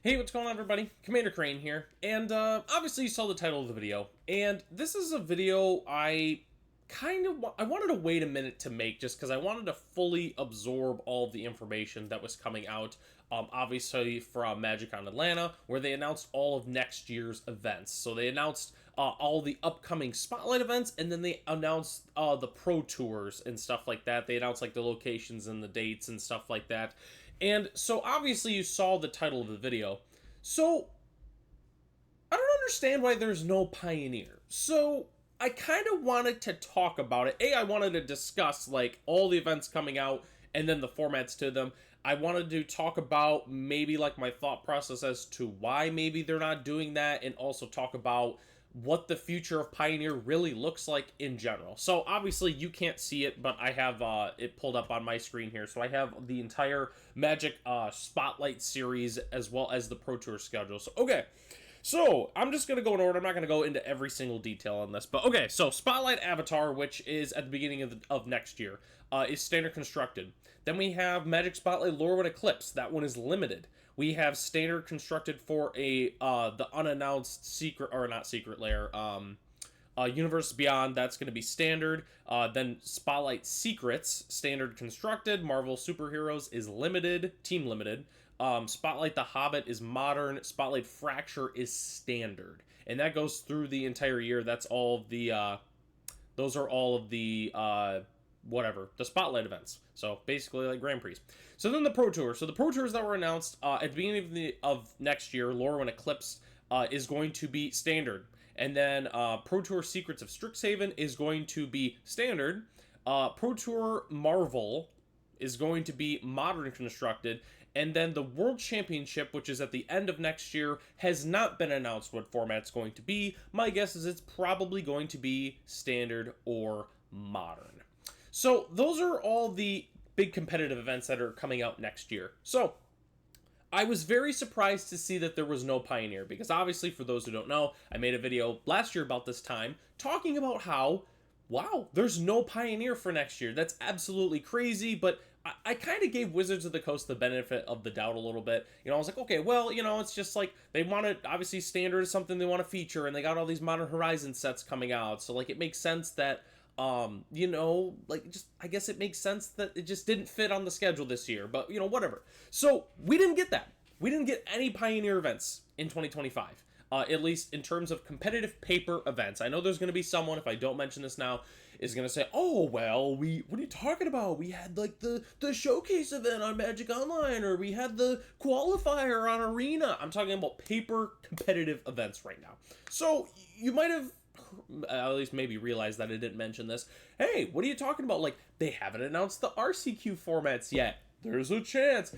Hey, what's going on, everybody? Commander Crane here, and obviously you saw the title of the video, and this is a video I I wanted to wait a minute to make just because I wanted to fully absorb all of the information that was coming out, obviously from MagicCon Atlanta, where they announced all of next year's events. So they announced all the upcoming Spotlight events, and then they announced the Pro Tours and stuff like that. They announced like the locations and the dates and stuff like that. And so obviously you saw the title of the video. So I don't understand why there's no Pioneer. So I kind of wanted to talk about it. I wanted to discuss like all the events coming out and then the formats to them. I wanted to talk about maybe like my thought process as to why maybe they're not doing that, and also talk about what the future of Pioneer really looks like in general. So obviously you can't see it, but I have it pulled up on my screen here. So I have the entire Magic Spotlight series as well as the Pro Tour schedule. So okay. So, I'm just going to go in order. I'm not going to go into every single detail on this. But, okay, so Spotlight Avatar, which is at the beginning of next year, is standard constructed. Then we have Magic Spotlight Lorwyn Eclipse. That one is limited. We have standard constructed for the unannounced secret, or not secret layer, Universe Beyond, that's going to be standard. Then Spotlight Secrets, standard constructed. Marvel Superheroes is limited, team limited. Spotlight the Hobbit is modern. Spotlight Fracture is standard, and that goes through the entire year. That's all of the those are all of the the Spotlight events. So basically like Grand Prix. So then the Pro Tour. So the Pro Tours that were announced at the beginning of next year, Lorwyn Eclipse is going to be standard. And then Pro Tour Secrets of Strixhaven is going to be standard. Pro Tour Marvel is going to be modern constructed. And then the World Championship, which is at the end of next year, has not been announced what format it's going to be. My guess is it's probably going to be standard or modern. So those are all the big competitive events that are coming out next year. So I was very surprised to see that there was no Pioneer, because obviously, for those who don't know, I made a video last year about this time talking about how, wow, there's no Pioneer for next year. That's absolutely crazy, but I kind of gave Wizards of the Coast the benefit of the doubt a little bit. You know, I was like, okay, well, you know, it's just like they want to, obviously standard is something they want to feature, and they got all these Modern Horizon sets coming out, so like it makes sense that you know, like, just, I guess it makes sense that it just didn't fit on the schedule this year, but, you know, whatever. So, we didn't get that. We didn't get any Pioneer events in 2025. At least in terms of competitive paper events. I know there's going to be someone, if I don't mention this now, is going to say, oh, well, what are you talking about? We had, like, the showcase event on Magic Online, or we had the qualifier on Arena. I'm talking about paper competitive events right now. So, you might have at least maybe realize that I didn't mention this. Hey, what are you talking about? Like, they haven't announced the RCQ formats yet. There's a chance.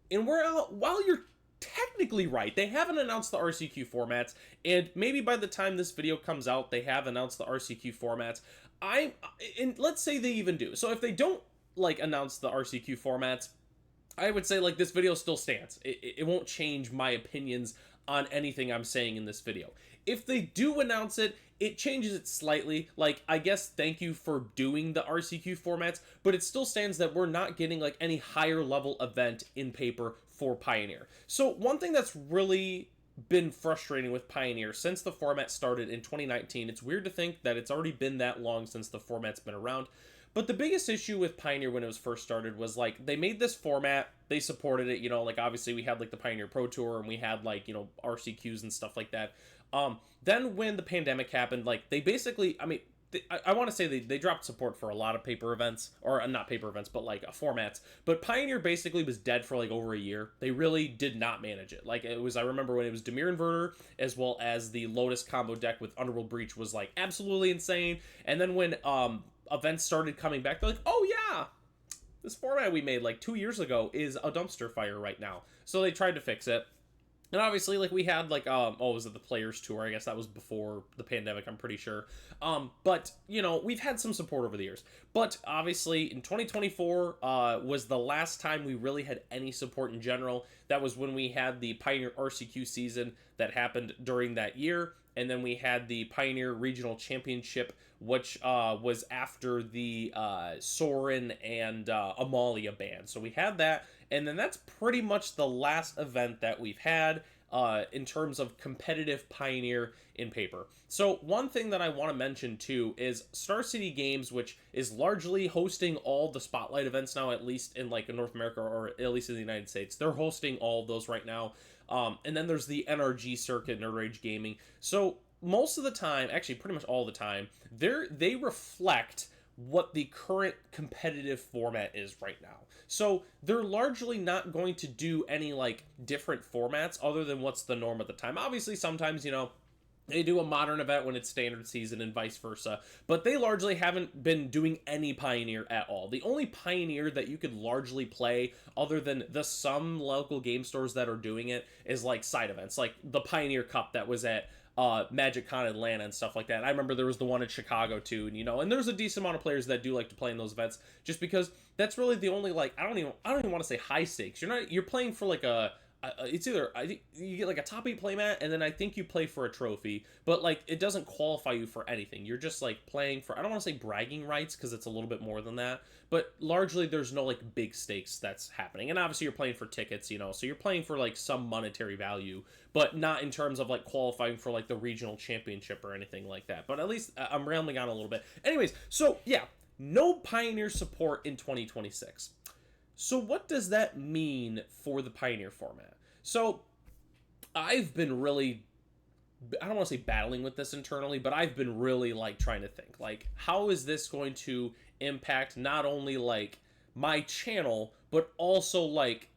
And while you're technically right, they haven't announced the RCQ formats, and maybe by the time this video comes out, they have announced the RCQ formats. And let's say they even do. So if they don't, like, announce the RCQ formats, I would say, like, this video still stands. It won't change my opinions on anything I'm saying in this video. If they do announce it, it changes it slightly. Like, I guess thank you for doing the RCQ formats, but it still stands that we're not getting, like, any higher level event in paper for Pioneer. So one thing that's really been frustrating with Pioneer since the format started in 2019, it's weird to think that it's already been that long since the format's been around, but the biggest issue with Pioneer when it was first started was, like, they made this format, they supported it, you know, like, obviously we had, like, the Pioneer Pro Tour, and we had, like, you know, RCQs and stuff like that. Then when the pandemic happened, like, they basically, I mean, I want to say they dropped support for a lot of paper events, or not paper events, but like formats. But Pioneer basically was dead for like over a year. They really did not manage it. Like, it was, I remember when it was Dimir Inverter, as well as the Lotus combo deck with Underworld Breach was like absolutely insane. And then when events started coming back, they're like, oh yeah, this format we made like 2 years ago is a dumpster fire right now. So they tried to fix it. And obviously, like, we had, like, was it the Players Tour? I guess that was before the pandemic, I'm pretty sure. But, you know, we've had some support over the years. But, obviously, in 2024 was the last time we really had any support in general. That was when we had the Pioneer RCQ season that happened during that year. And then we had the Pioneer Regional Championship, which was after the Soren and Amalia ban. So we had that, and then that's pretty much the last event that we've had in terms of competitive Pioneer in paper. So one thing that I want to mention too is Star City Games, which is largely hosting all the Spotlight events now, at least in like North America or at least in the United States. They're hosting all of those right now. And then there's the NRG circuit, Nerd Rage Gaming. So most of the time, actually pretty much all the time, they reflect what the current competitive format is right now. So they're largely not going to do any like different formats other than what's the norm at the time. Obviously, sometimes, you know, they do a modern event when it's standard season and vice versa, but they largely haven't been doing any Pioneer at all. The only Pioneer that you could largely play, other than the some local game stores that are doing it, is like side events, like the Pioneer Cup that was at MagicCon Atlanta and stuff like that. I remember there was the one in Chicago too, and you know, and there's a decent amount of players that do like to play in those events, just because that's really the only like I don't even want to say high stakes. You're playing for like it's either I think you get like a top 8 playmat, and then I think you play for a trophy, but like it doesn't qualify you for anything. You're just like playing for, I don't want to say bragging rights because it's a little bit more than that, but largely there's no like big stakes that's happening. And obviously you're playing for tickets, you know, so you're playing for like some monetary value, but not in terms of like qualifying for like the regional championship or anything like that. But at least I'm rambling on a little bit. Anyways, so yeah, no Pioneer support in 2026. So what does that mean for the Pioneer format? So I've been really, I don't want to say battling with this internally, but I've been really like trying to think like, how is this going to impact not only like my channel, but also like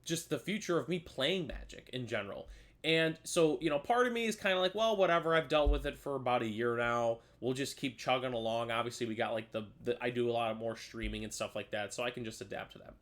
just the future of me playing Magic in general. And so, you know, part of me is kind of like, well, whatever, I've dealt with it for about a year now. We'll just keep chugging along. Obviously, we got like the I do a lot of more streaming and stuff like that, so I can just adapt to that.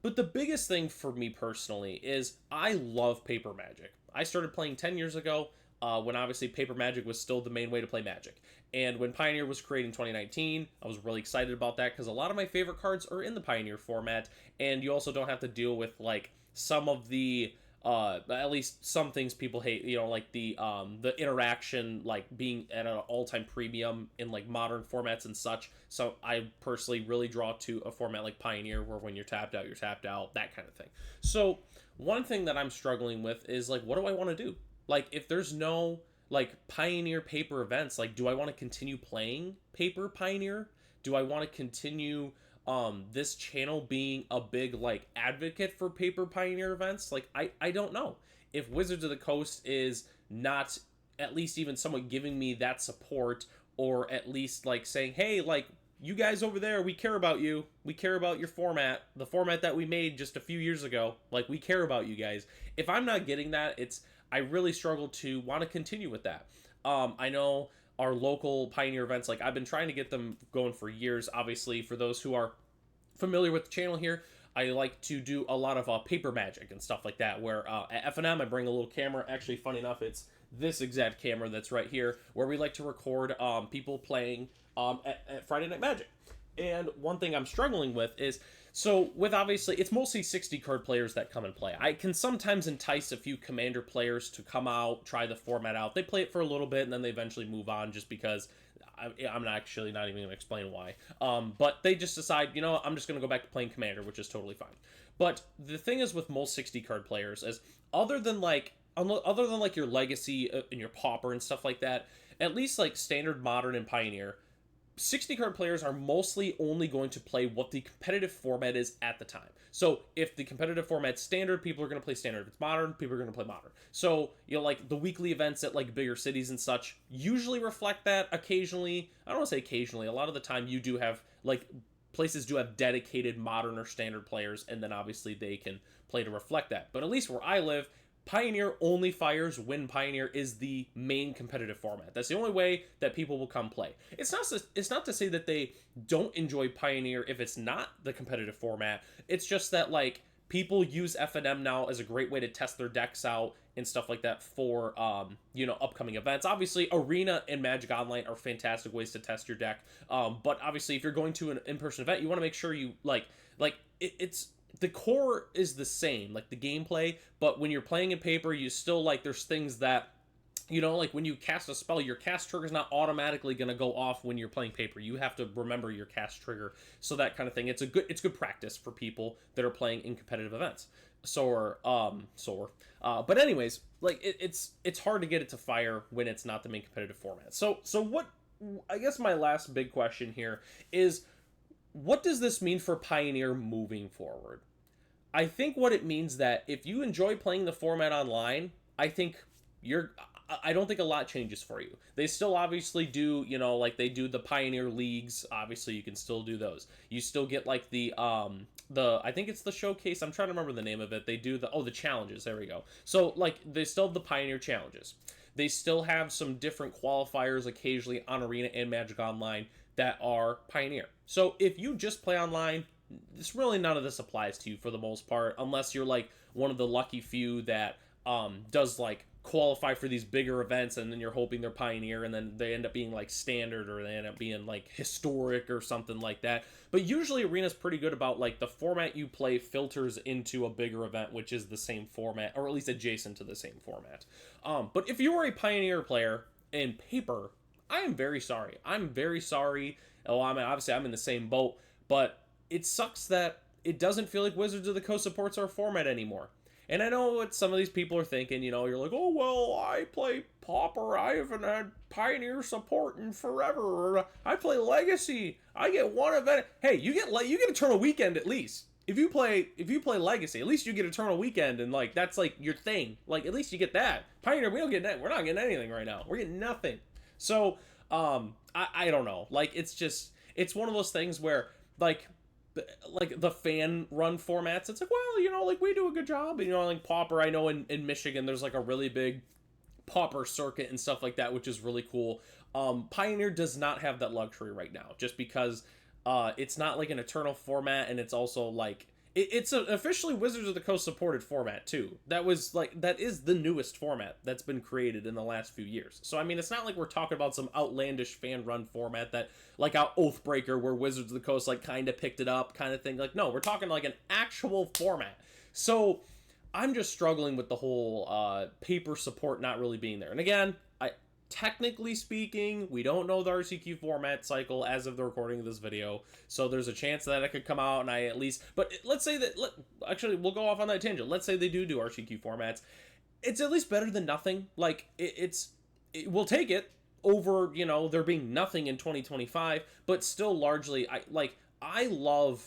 But the biggest thing for me personally is I love Paper Magic. I started playing 10 years ago when obviously Paper Magic was still the main way to play Magic. And when Pioneer was created in 2019, I was really excited about that because a lot of my favorite cards are in the Pioneer format, and you also don't have to deal with like some of the at least some things people hate, you know, like the interaction like being at an all-time premium in like modern formats and such. So I personally really draw to a format like Pioneer where when you're tapped out, that kind of thing. So one thing that I'm struggling with is like, what do I want to do? Like, if there's no like Pioneer paper events, like, do I want to continue playing paper Pioneer? Do I want to continue this channel being a big like advocate for paper Pioneer events? Like, I don't know if Wizards of the Coast is not at least even somewhat giving me that support, or at least like saying, hey, like, you guys over there, we care about you, we care about your format, the format that we made just a few years ago, like, we care about you guys. If I'm not getting that, I really struggle to want to continue with that. I know our local Pioneer events, like, I've been trying to get them going for years. Obviously, for those who are familiar with the channel here, I like to do a lot of Paper Magic and stuff like that, where at F&M I bring a little camera. Actually, funny enough, it's this exact camera that's right here, where we like to record people playing at Friday Night Magic. And one thing I'm struggling with is, so with obviously, it's mostly 60 card players that come and play. I can sometimes entice a few Commander players to come out, try the format out. They play it for a little bit, and then they eventually move on just because I'm not even going to explain why. But they just decide, you know, I'm just going to go back to playing Commander, which is totally fine. But the thing is with most 60 card players is, other than like your Legacy and your Pauper and stuff like that, at least like Standard, Modern, and Pioneer, 60 card players are mostly only going to play what the competitive format is at the time. So if the competitive format's standard, people are going to play standard. If it's modern, people are going to play modern. So, you know, like the weekly events at like bigger cities and such usually reflect that. Occasionally, I don't want to say occasionally, a lot of the time you do have like places do have dedicated modern or standard players, and then obviously they can play to reflect that. But at least where I live, Pioneer only fires when Pioneer is the main competitive format. That's the only way that people will come play. It's not to say that they don't enjoy Pioneer if it's not the competitive format. It's just that like people use F&M now as a great way to test their decks out and stuff like that for you know, upcoming events. Obviously, Arena and Magic Online are fantastic ways to test your deck. But obviously, if you're going to an in-person event, you want to make sure you it's the core is the same, like the gameplay, but when you're playing in paper, you still like there's things that You know, like when you cast a spell, your cast trigger is not automatically going to go off when you're playing paper. You have to remember your cast trigger, so that kind of thing. It's good practice for people that are playing in competitive events. But anyways, like it's hard to get it to fire when it's not the main competitive format. So what? I guess my last big question here is, what does this mean for Pioneer moving forward? I think what it means that if you enjoy playing the format online, I think you're I don't think a lot changes for you. They still obviously do, you know, like they do the Pioneer Leagues. Obviously, you can still do those. You still get like the I think it's the showcase. I'm trying to remember the name of it. They do the challenges. There we go. So like they still have the Pioneer challenges. They still have some different qualifiers occasionally on Arena and Magic Online that are Pioneer. So if you just play online, this really none of this applies to you for the most part, unless you're like one of the lucky few that does like qualify for these bigger events, and then you're hoping they're Pioneer, and then they end up being like standard, or they end up being like historic or something like that. But usually Arena's pretty good about like the format you play filters into a bigger event, which is the same format, or at least adjacent to the same format. But if you are a Pioneer player in paper, I am very sorry. I'm very sorry. Oh, I mean, obviously I'm in the same boat, but it sucks that it doesn't feel like Wizards of the Coast supports our format anymore. And I know what some of these people are thinking, you know, you're like, oh, well, I play Pauper. I haven't had Pioneer support in forever. I play Legacy. I get one event. Hey, you get Eternal Weekend at least. If you play Legacy, at least you get Eternal Weekend, and like that's like your thing. Like at least you get that. Pioneer, we don't get that. We're not getting anything right now. We're getting nothing. So, I don't know. Like it's one of those things where like the fan run formats, it's like, well, you know, like we do a good job, and you know, like Pauper, I know in Michigan there's like a really big Pauper circuit and stuff like that, which is really cool. Pioneer does not have that luxury right now, just because it's not like an Eternal format, and it's also like it's an officially Wizards of the Coast supported format too. That is the newest format that's been created in the last few years. So I mean, it's not like we're talking about some outlandish fan run format that like out Oathbreaker, where Wizards of the Coast like kind of picked it up kind of thing. Like no, we're talking like an actual format. So I'm just struggling with the whole paper support not really being there. And again, technically speaking, we don't know the RCQ format cycle as of the recording of this video, so there's a chance that it could come out, and I at least, but let's say that, actually, we'll go off on that tangent. Let's say they do RCQ formats. It's at least better than nothing. Like, we'll take it over, you know, there being nothing in 2025, but still largely, I love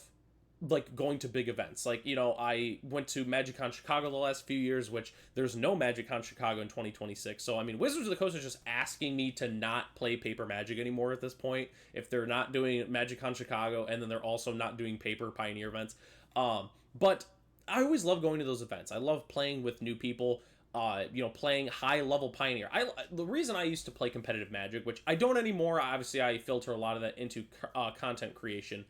like going to big events. Like, you know, I went to MagicCon Chicago the last few years, which there's no MagicCon Chicago in 2026. So I mean, Wizards of the Coast is just asking me to not play paper Magic anymore at this point, if they're not doing MagicCon Chicago, and then they're also not doing paper Pioneer events. But I always love going to those events. I love playing with new people. You know, playing high level Pioneer. The reason I used to play competitive Magic, which I don't anymore, obviously I filter a lot of that into content creation.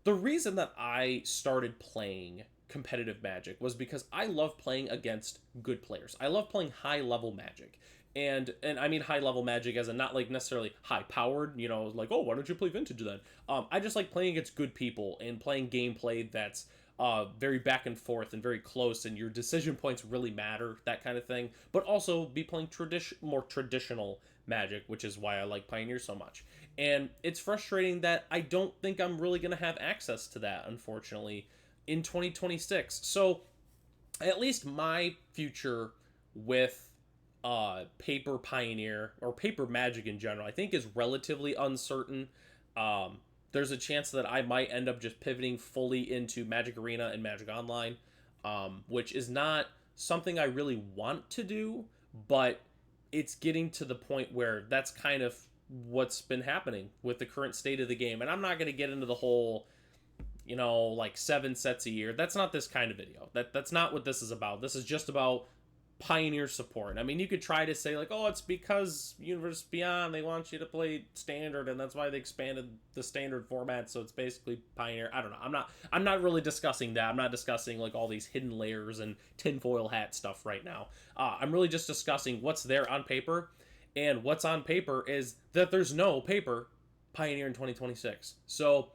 The reason that I started playing competitive Magic was because I love playing against good players. I love playing high level Magic. And I mean high level Magic as in not like necessarily high powered, you know, like, oh, why don't you play Vintage then? I just like playing against good people and playing gameplay that's very back and forth and very close, and your decision points really matter, that kind of thing. But also be playing more traditional Magic, which is why I like Pioneer so much. And it's frustrating that I don't think I'm really going to have access to that, unfortunately, in 2026. So at least my future with paper Pioneer, or paper Magic in general, I think is relatively uncertain. There's a chance that I might end up just pivoting fully into Magic Arena and Magic Online, which is not something I really want to do, but it's getting to the point where that's kind of what's been happening with the current state of the game. And I'm not going to get into the whole, you know, like 7 sets a year. That's not this kind of video. That's not what this is about. This is just about Pioneer support. I mean, you could try to say like, oh, it's because Universe Beyond, they want you to play standard, and that's why they expanded the standard format, so it's basically Pioneer. I don't know. I'm not really discussing that. I'm not discussing like all these hidden layers and tinfoil hat stuff right now. I'm really just discussing what's there on paper, and what's on paper is that there's no paper Pioneer in 2026. So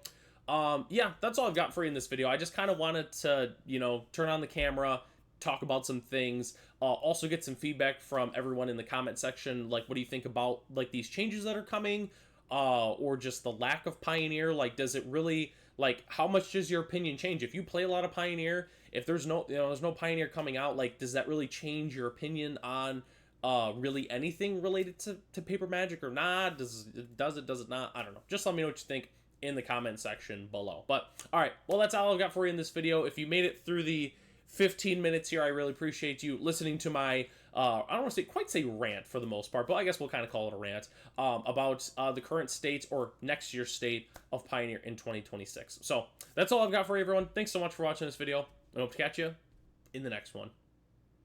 yeah, that's all I've got for you in this video. I just kind of wanted to, you know, turn on the camera, talk about some things, also get some feedback from everyone in the comment section. Like, what do you think about like these changes that are coming, or just the lack of Pioneer? Like, does it really, like, how much does your opinion change if you play a lot of Pioneer? If there's no, there's no Pioneer coming out, like, does that really change your opinion on really anything related to Paper Magic or not? Does it not? I don't know. Just let me know what you think in the comment section below. But all right, well, that's all I've got for you in this video. If you made it through the 15 minutes here, I really appreciate you listening to my I don't want to say rant for the most part, but I guess we'll kind of call it a rant about the current state or next year's state of Pioneer in 2026. So that's all I've got for you, everyone. Thanks so much for watching this video. I hope to catch you in the next one.